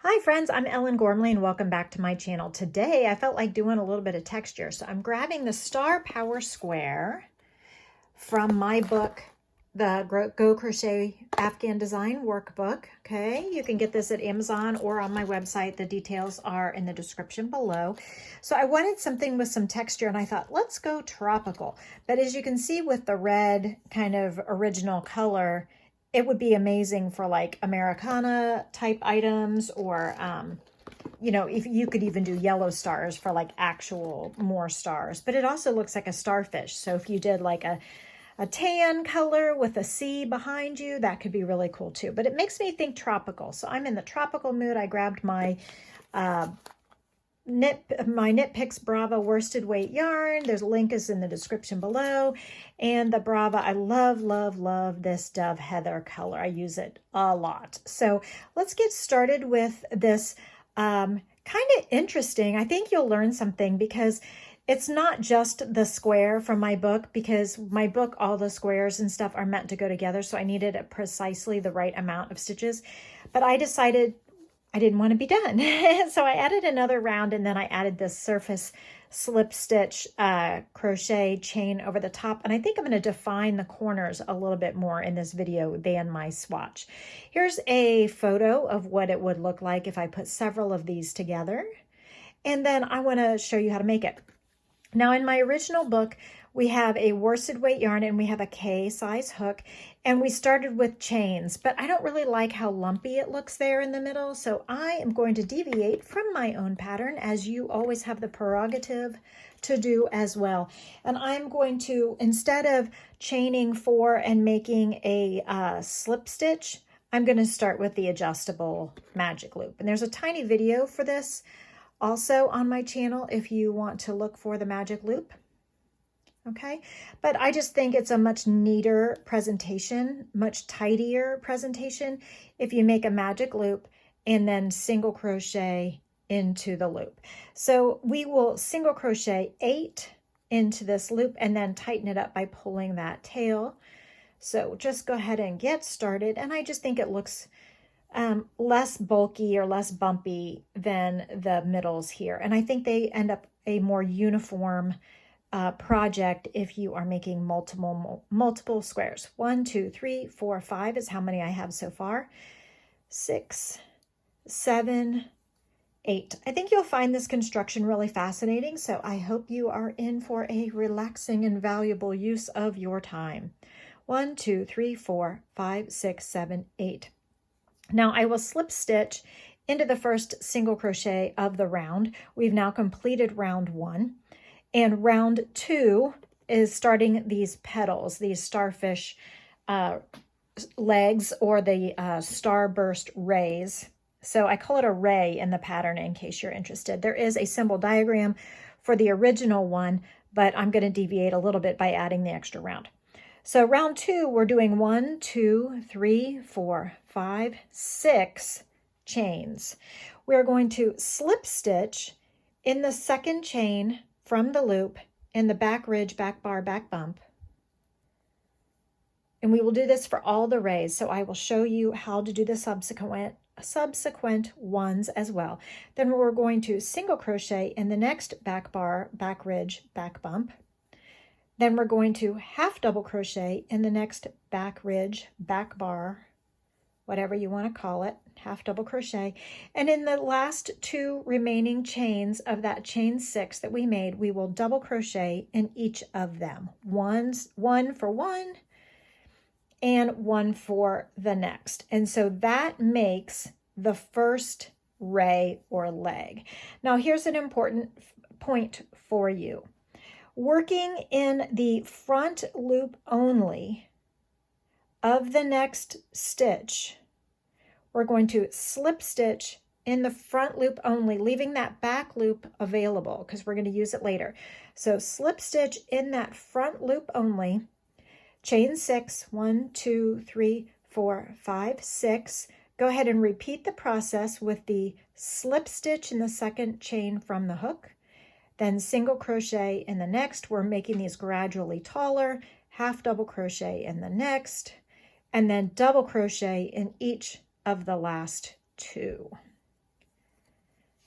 Hi friends, I'm Ellen Gormley and welcome back to my channel. Today I felt like doing a little bit of texture, so I'm grabbing the Star Power Square from my book, the Go Crochet Afghan Design Workbook. Okay, you can get this at Amazon or on my website. The details are in the description below. So I wanted something with some texture and I thought, let's go tropical. But as you can see with the red kind of original color, it would be amazing for like Americana type items or, you know, if you could even do yellow stars for like actual more stars. But it also looks like a starfish. So if you did like a tan color with a C behind you, that could be really cool too. But it makes me think tropical. So I'm in the tropical mood. I grabbed my Knit Picks Brava worsted weight yarn. There's a link is in the description below. And the Brava, I love this Dove Heather color. I use it a lot. So let's get started with this kind of interesting. I think you'll learn something because it's not just the square from my book, because my book, all the squares and stuff are meant to go together. So I needed precisely the right amount of stitches. But I decided I didn't want to be done. So I added another round and then I added this surface slip stitch crochet chain over the top. And I think I'm going to define the corners a little bit more in this video than my swatch. Here's a photo of what it would look like if I put several of these together. And then I want to show you how to make it. Now in my original book, we have a worsted weight yarn and we have a K size hook, and we started with chains, but I don't really like how lumpy it looks there in the middle. So I am going to deviate from my own pattern, as you always have the prerogative to do as well. And I'm going to, instead of chaining 4 and making a slip stitch, I'm going to start with the adjustable magic loop. And there's a tiny video for this also on my channel if you want to look for the magic loop. Okay, but I just think it's a much neater presentation, much tidier presentation if you make a magic loop and then single crochet into the loop. So we will single crochet 8 into this loop and then tighten it up by pulling that tail. So just go ahead and get started. And I just think it looks less bulky or less bumpy than the middles here. And I think they end up a more uniform project if you are making multiple squares. 1, 2, 3, 4, 5 is how many I have so far. 6, 7, 8. I think you'll find this construction really fascinating, so I hope you are in for a relaxing and valuable use of your time. 1, 2, 3, 4, 5, 6, 7, 8. Now I will slip stitch into the first single crochet of the round. We've now completed round 1. And round 2 is starting these petals, these starfish legs, or the starburst rays. So I call it a ray in the pattern in case you're interested. There is a symbol diagram for the original one, but I'm going to deviate a little bit by adding the extra round. So round 2, we're doing 1, 2, 3, 4, 5, 6 chains. We're going to slip stitch in the second chain from the loop in the back ridge, back bar, back bump. And we will do this for all the rays. So I will show you how to do the subsequent ones as well. Then we're going to single crochet in the next back bar, back ridge, back bump. Then we're going to half double crochet in the next back ridge, back bar, whatever you want to call it, half double crochet. And in the last 2 remaining chains of that chain 6 that we made, we will double crochet in each of them. One for one and 1 for the next. And so that makes the first ray or leg. Now here's an important point for you. Working in the front loop only of the next stitch, we're going to slip stitch in the front loop only, leaving that back loop available because we're going to use it later. So slip stitch in that front loop only, chain 6, 1, 2, 3, 4, 5, 6. Go ahead and repeat the process with the slip stitch in the second chain from the hook, then single crochet in the next. We're making these gradually taller, half double crochet in the next, and then double crochet in each of the last 2.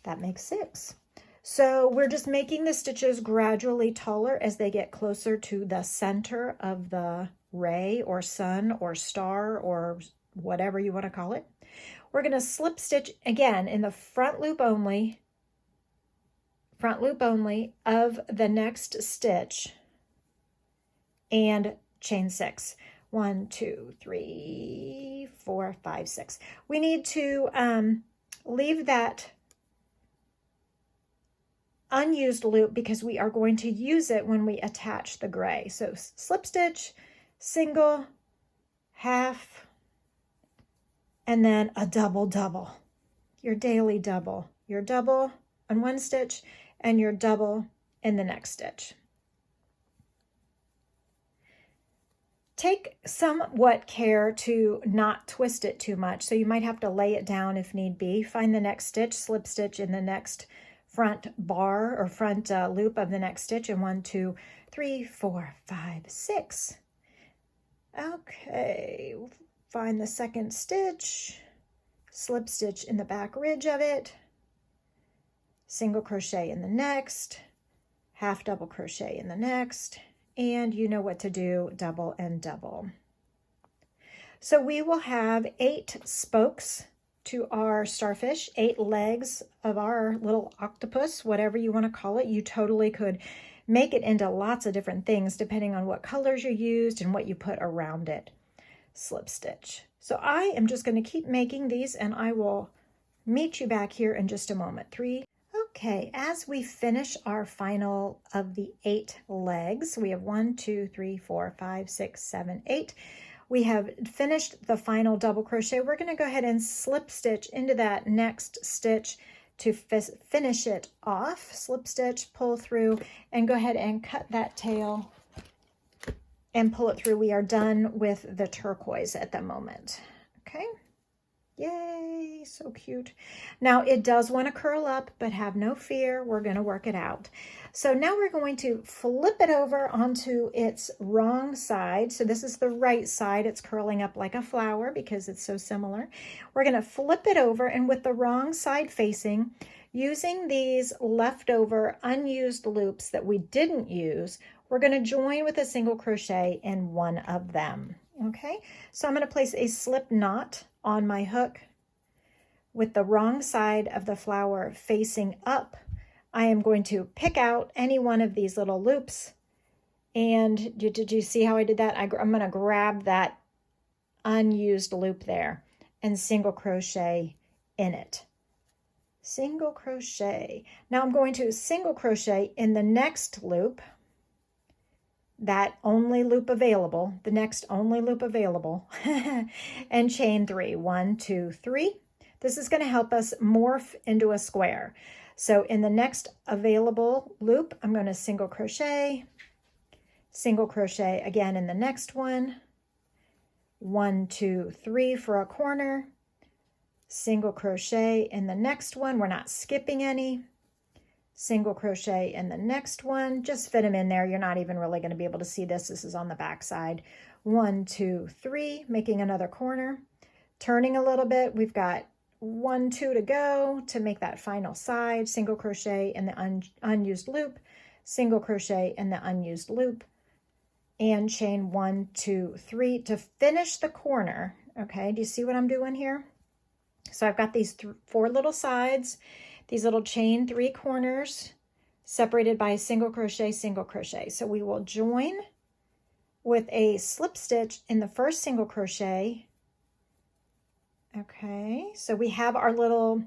That makes 6. So we're just making the stitches gradually taller as they get closer to the center of the ray or sun or star or whatever you want to call it. We're going to slip stitch again in the front loop only of the next stitch and chain 6. 1, 2, 3, 4, 5, 6. We need to leave that unused loop because we are going to use it when we attach the gray. So slip stitch, single, half, and then a double double. Your daily double. Your double on one stitch and your double in the next stitch. Take somewhat care to not twist it too much, so you might have to lay it down if need be. Find the next stitch, slip stitch in the next front bar or front loop of the next stitch, and 1, 2, 3, 4, 5, 6. Okay, find the second stitch, slip stitch in the back ridge of it, single crochet in the next, half double crochet in the next, and you know what to do, double and double. So we will have 8 spokes to our starfish, 8 legs of our little octopus, whatever you want to call it. You totally could make it into lots of different things depending on what colors you used and what you put around it. Slip stitch. So I am just going to keep making these and I will meet you back here in just a moment. 3. Okay, as we finish our final of the 8 legs, we have 1, 2, 3, 4, 5, 6, 7, 8. We have finished the final double crochet. We're going to go ahead and slip stitch into that next stitch to finish it off. Slip stitch, pull through, and go ahead and cut that tail and pull it through. We are done with the turquoise at the moment. Okay. Yay, so cute. Now it does want to curl up, but have no fear, we're going to work it out. So now we're going to flip it over onto its wrong side. So this is the right side. It's curling up like a flower because it's so similar. We're going to flip it over, and with the wrong side facing, using these leftover unused loops that we didn't use, we're going to join with a single crochet in one of them. Okay, so I'm going to place a slip knot on my hook with the wrong side of the flower facing up. I am going to pick out any one of these little loops, and did you see how I did that? I'm going to grab that unused loop there and single crochet in it. Single crochet. Now I'm going to single crochet in the next loop, that only loop available, the next only loop available, and chain 3. 1, 2, 3. This is going to help us morph into a square. So in the next available loop, I'm going to single crochet again in the next one. 1, 2, 3 for a corner, single crochet in the next one. We're not skipping any. Single crochet in the next one, just fit them in there. You're not even really going to be able to see this. This is on the back side. 1, 2, 3, making another corner, turning a little bit. We've got 1, 2 to go to make that final side. Single crochet in the unused loop, single crochet in the unused loop, and chain 1, 2, 3 to finish the corner. Okay, do you see what I'm doing here? So I've got these 4 little sides, these little chain 3 corners separated by a single crochet, single crochet. So we will join with a slip stitch in the first single crochet. Okay, so we have our little,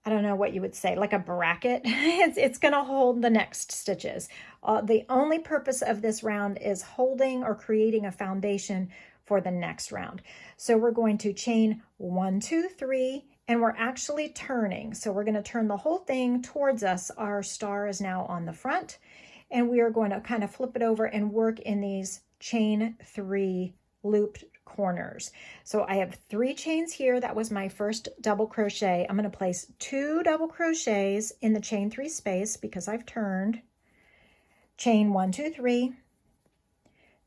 I don't know what you would say, like a bracket. It's going to hold the next stitches. The only purpose of this round is holding or creating a foundation for the next round. So we're going to chain 1, 2, 3, and we're actually turning. So we're going to turn the whole thing towards us. Our star is now on the front, and we are going to kind of flip it over and work in these chain 3 looped corners. So I have 3 chains here. That was my first double crochet. I'm going to place 2 double crochets in the chain 3 space because I've turned. Chain 1, 2, 3,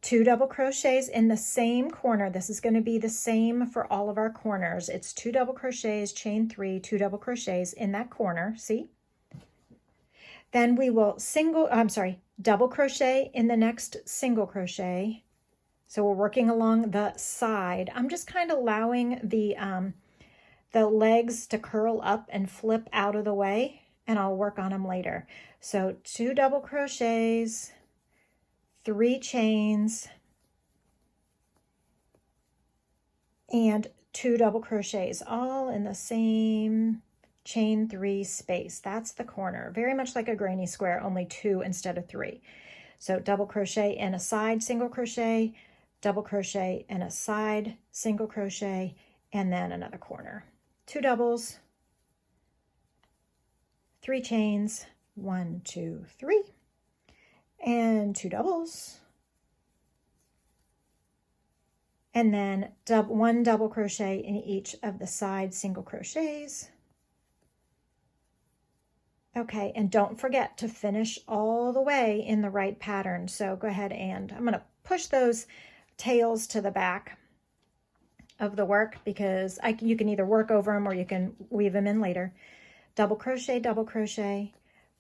2 double crochets in the same corner. This is going to be the same for all of our corners. It's 2 double crochets, chain 3, 2 double crochets in that corner, see? Then we will double crochet in the next single crochet. So we're working along the side. I'm just kind of allowing the legs to curl up and flip out of the way, and I'll work on them later. So 2 double crochets, 3 chains, and 2 double crochets, all in the same chain 3 space. That's the corner, very much like a granny square, only 2 instead of 3. So double crochet in a side, single crochet, double crochet in a side, single crochet, and then another corner. 2 doubles, 3 chains, 1, 2, 3, and 2 doubles, and then 1 double crochet in each of the side single crochets. Okay, and don't forget to finish all the way in the right pattern. So go ahead and I'm going to push those tails to the back of the work because you can either work over them or you can weave them in later. Double crochet,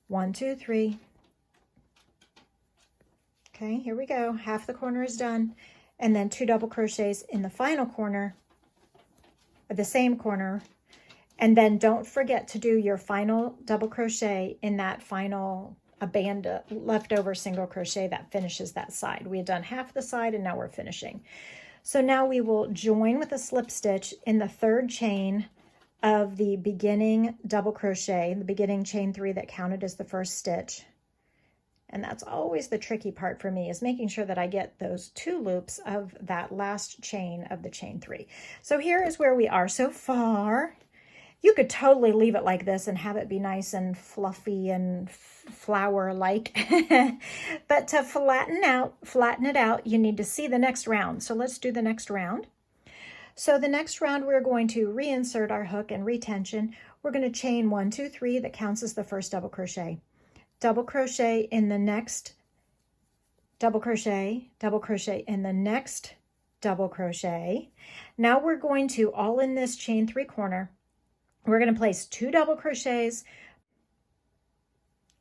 1, 2, 3. Okay, here we go. Half the corner is done. And then 2 double crochets in the final corner, the same corner. And then don't forget to do your final double crochet in that final leftover single crochet that finishes that side. We had done half the side and now we're finishing. So now we will join with a slip stitch in the 3rd chain of the beginning double crochet, the beginning chain 3 that counted as the first stitch. And that's always the tricky part for me, is making sure that I get those 2 loops of that last chain of the chain 3. So here is where we are so far. You could totally leave it like this and have it be nice and fluffy and flower-like. But to flatten it out, you need to see the next round. So let's do the next round. So the next round, we're going to reinsert our hook and retension. We're going to chain 1, 2, 3. That counts as the first double crochet. Double crochet in the next double crochet in the next double crochet. Now we're going to, all in this chain 3 corner, we're going to place 2 double crochets.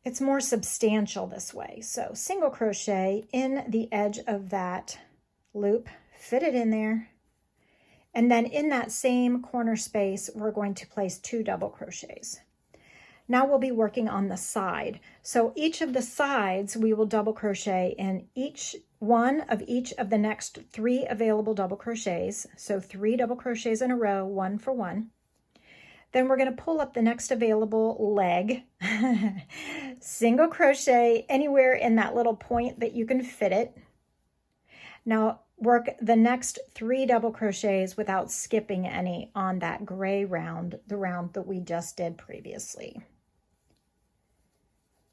It's more substantial this way. So single crochet in the edge of that loop, fit it in there. And then in that same corner space, we're going to place 2 double crochets. Now we'll be working on the side. So each of the sides, we will double crochet in each one of the next 3 available double crochets. So 3 double crochets in a row, 1 for 1. Then we're going to pull up the next available leg, single crochet anywhere in that little point that you can fit it. Now work the next 3 double crochets without skipping any on that gray round, the round that we just did previously.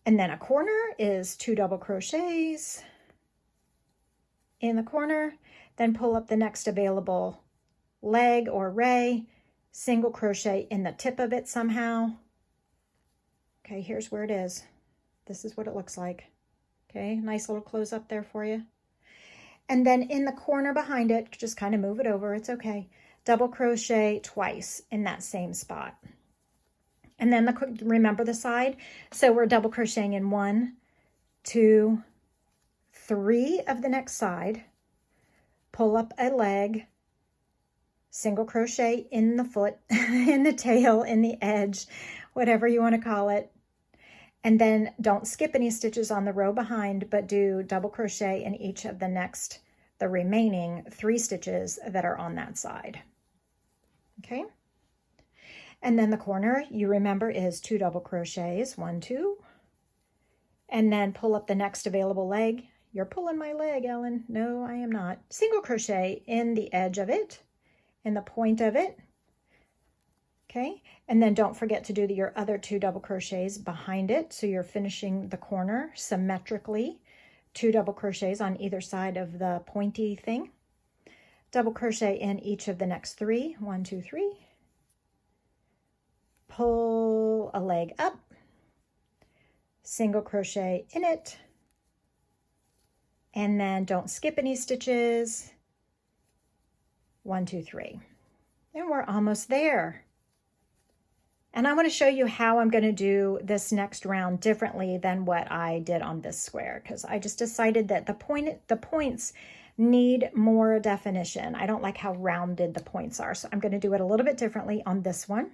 And then a corner is 2 double crochets in the corner, then pull up the next available leg or ray, single crochet in the tip of it somehow. Okay, here's where it is. This is what it looks like. Okay, nice little close up there for you. And then in the corner behind it, just kind of move it over, it's okay. Double crochet twice in that same spot. And then remember the side. So we're double crocheting in 1, 2, 3 of the next side. Pull up a leg, single crochet in the foot, in the tail, in the edge, whatever you want to call it. And then don't skip any stitches on the row behind, but do double crochet in each of the remaining 3 stitches that are on that side. Okay. And then the corner, you remember, is 2 double crochets, 1, 2, and then pull up the next available leg. You're pulling my leg, Ellen. No, I am not. Single crochet in the edge of it, in the point of it. Okay, and then don't forget to do your other 2 double crochets behind it, so you're finishing the corner symmetrically. 2 double crochets on either side of the pointy thing. Double crochet in each of the next 3, 1, 2, 3. Pull a leg up, single crochet in it, and then don't skip any stitches. 1, 2, 3. And we're almost there. And I want to show you how I'm going to do this next round differently than what I did on this square, because I just decided that the points need more definition. I don't like how rounded the points are, so I'm going to do it a little bit differently on this one.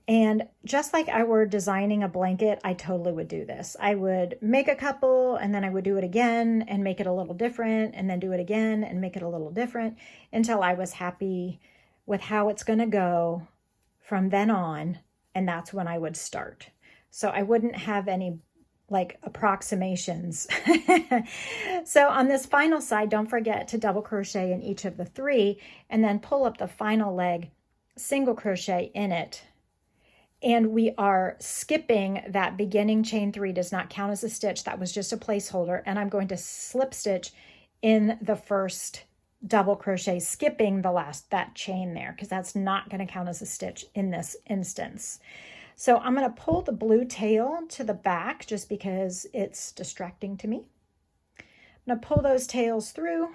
And just like I were designing a blanket, I totally would do this. I would make a couple, and then I would do it again and make it a little different, and then do it again and make it a little different until I was happy with how it's going to go from then on, and that's when I would start. So I wouldn't have any like approximations. So on this final side, don't forget to double crochet in each of the 3, and then pull up the final leg, single crochet in it. And we are skipping that beginning chain 3, does not count as a stitch. That was just a placeholder. And I'm going to slip stitch in the first double crochet, skipping that chain there, because that's not going to count as a stitch in this instance. So I'm going to pull the blue tail to the back just because it's distracting to me. I'm going to pull those tails through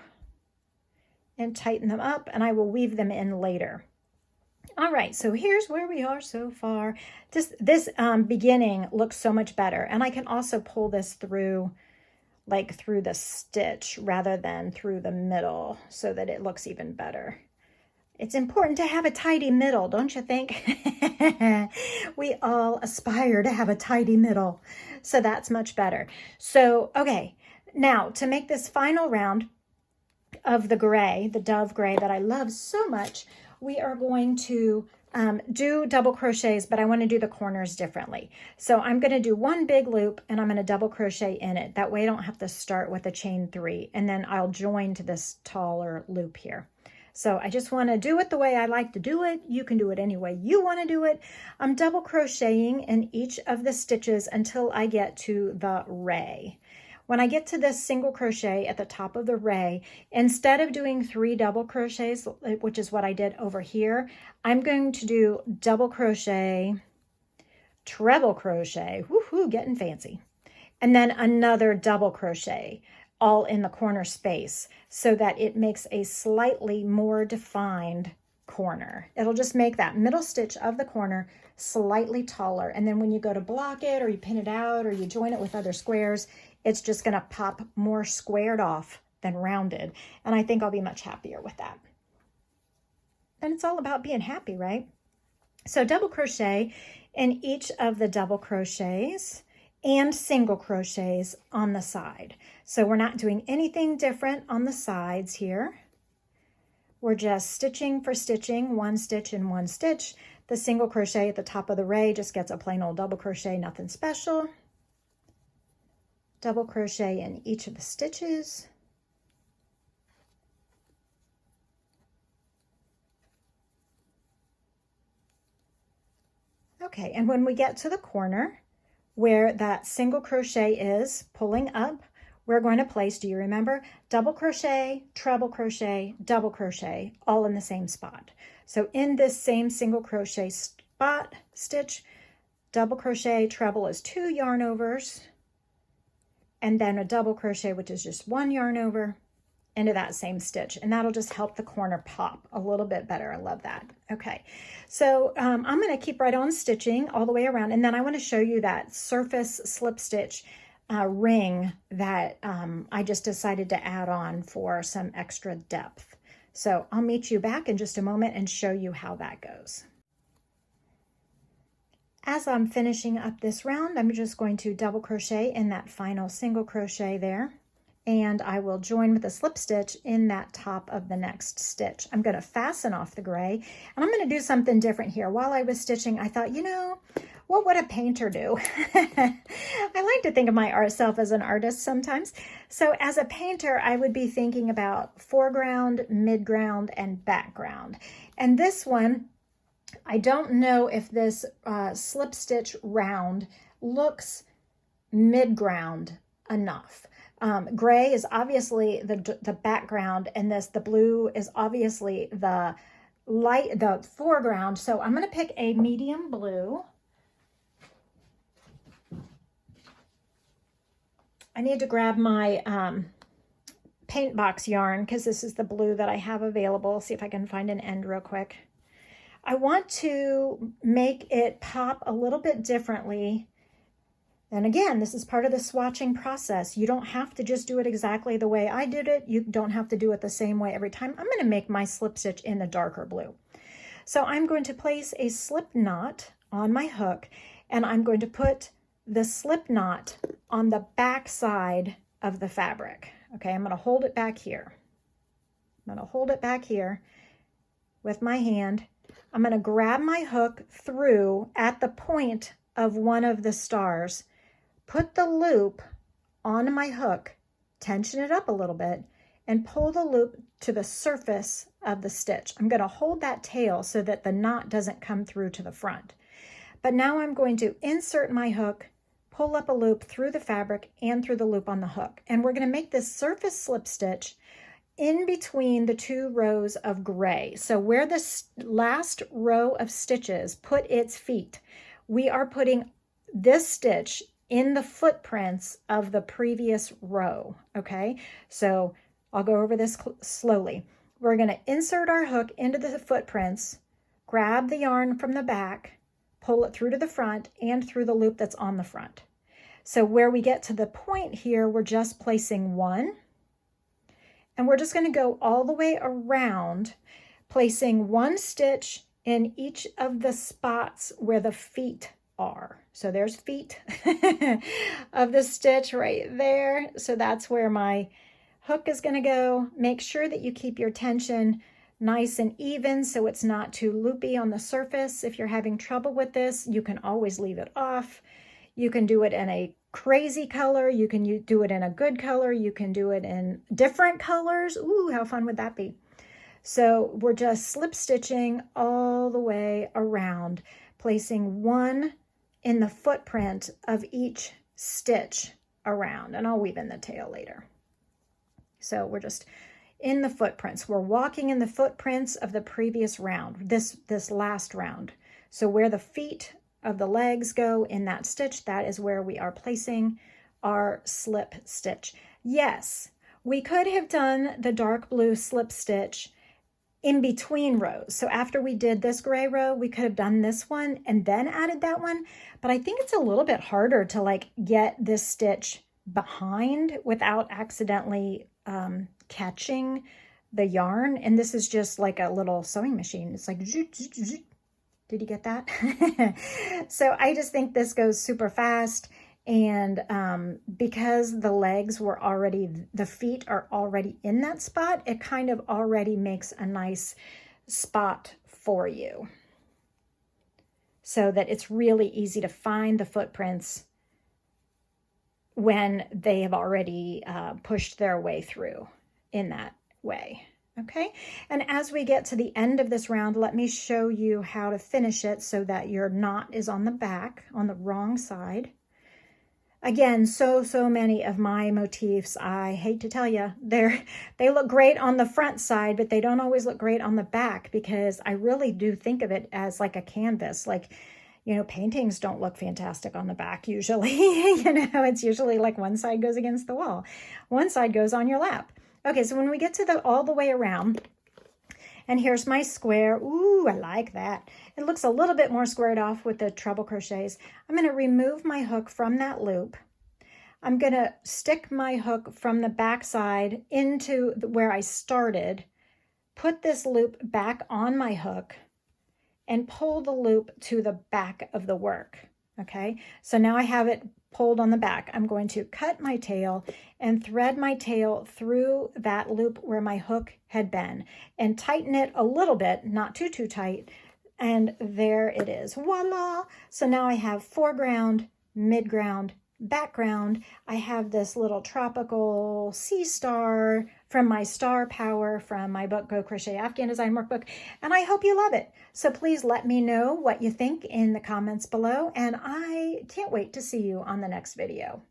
and tighten them up, and I will weave them in later. All right, so here's where we are so far. This beginning looks so much better, and I can also pull this through like through the stitch rather than through the middle so that it looks even better. It's important to have a tidy middle, don't you think? We all aspire to have a tidy middle, so that's much better. So, okay, now to make this final round of the gray, the dove gray that I love so much, we are going to do double crochets, but I want to do the corners differently. So I'm going to do one big loop, and I'm going to double crochet in it. That way I don't have to start with a chain 3, and then I'll join to this taller loop here. So I just want to do it the way I like to do it. You can do it any way you want to do it. I'm double crocheting in each of the stitches until I get to the ray. When I get to this single crochet at the top of the ray, instead of doing 3 double crochets, which is what I did over here, I'm going to do double crochet, treble crochet, woohoo, getting fancy, and then another double crochet, all in the corner space, so that it makes a slightly more defined corner. It'll just make that middle stitch of the corner slightly taller, and then when you go to block it, or you pin it out, or you join it with other squares, it's just going to pop more squared off than rounded. And I think I'll be much happier with that. And it's all about being happy, right? So double crochet in each of the double crochets and single crochets on the side. So we're not doing anything different on the sides here. We're just stitching for stitching, 1 stitch and 1 stitch. The single crochet at the top of the ray just gets a plain old double crochet, nothing special. Double crochet in each of the stitches. Okay, and when we get to the corner where that single crochet is pulling up, we're going to place, do you remember? Double crochet, treble crochet, double crochet, all in the same spot. So in this same single crochet spot stitch, double crochet, treble is 2 yarn overs, and then a double crochet, which is just 1 yarn over, into that same stitch, and that'll just help the corner pop a little bit better. I love that. Okay, so I'm going to keep right on stitching all the way around, and then I want to show you that surface slip stitch ring that I just decided to add on for some extra depth. So I'll meet you back in just a moment and show you how that goes. As I'm finishing up this round, I'm just going to double crochet in that final single crochet there, and I will join with a slip stitch in that top of the next stitch. I'm going to fasten off the gray, and I'm going to do something different here. While I was stitching, I thought, you know, what would a painter do? I like to think of myself as an artist sometimes. So as a painter, I would be thinking about foreground, midground, and background. And this one, I don't know if this slip stitch round looks midground enough. Gray is obviously the background, and the blue is obviously the foreground. So I'm going to pick a medium blue. I need to grab my paint box yarn because this is the blue that I have available. See if I can find an end real quick. I want to make it pop a little bit differently. And again, this is part of the swatching process. You don't have to just do it exactly the way I did it. You don't have to do it the same way every time. I'm going to make my slip stitch in the darker blue. So I'm going to place a slip knot on my hook, and I'm going to put the slip knot on the back side of the fabric. Okay, I'm going to hold it back here. I'm going to hold it back here with my hand. I'm going to grab my hook through at the point of one of the stars, put the loop on my hook, tension it up a little bit, and pull the loop to the surface of the stitch. I'm going to hold that tail so that the knot doesn't come through to the front. But now I'm going to insert my hook, pull up a loop through the fabric and through the loop on the hook. And we're going to make this surface slip stitch in between the two rows of gray. So where the last row of stitches put its feet, we are putting this stitch in the footprints of the previous row, okay? So I'll go over this slowly. We're going to insert our hook into the footprints, grab the yarn from the back, pull it through to the front and through the loop that's on the front. So where we get to the point here, we're just placing one, and we're just going to go all the way around, placing one stitch in each of the spots where the feet are. So there's feet of the stitch right there. So that's where my hook is going to go. Make sure that you keep your tension nice and even so it's not too loopy on the surface. If you're having trouble with this, you can always leave it off. You can do it in a crazy color. You can do it in a good color. You can do it in different colors. Ooh, how fun would that be? So we're just slip stitching all the way around, placing one in the footprint of each stitch around, and I'll weave in the tail later. So we're just in the footprints. We're walking in the footprints of the previous round, this last round. So where the feet of the legs go in that stitch, that is where we are placing our slip stitch. Yes, we could have done the dark blue slip stitch in between rows. So after we did this gray row, we could have done this one and then added that one. But I think it's a little bit harder to like get this stitch behind without accidentally catching the yarn. And this is just like a little sewing machine. It's like, did you get that? So I just think this goes super fast. And because the legs were already, the feet are already in that spot, it kind of already makes a nice spot for you so that it's really easy to find the footprints when they have already pushed their way through in that way. Okay, and as we get to the end of this round, let me show you how to finish it so that your knot is on the back, on the wrong side. Again, so many of my motifs, I hate to tell you, they look great on the front side, but they don't always look great on the back because I really do think of it as like a canvas. Like, you know, paintings don't look fantastic on the back usually. You know, it's usually like one side goes against the wall, one side goes on your lap. Okay, so when we get to all the way around, and here's my square. Ooh, I like that. It looks a little bit more squared off with the treble crochets. I'm going to remove my hook from that loop. I'm going to stick my hook from the back side into where I started, put this loop back on my hook, and pull the loop to the back of the work. Okay, so now I have it pulled on the back. I'm going to cut my tail and thread my tail through that loop where my hook had been and tighten it a little bit, not too tight. And there it is. Voila! So now I have foreground, midground, background. I have this little tropical sea star from my Star Power from my book, Go Crochet Afghan Design Workbook, and I hope you love it. So please let me know what you think in the comments below, and I can't wait to see you on the next video.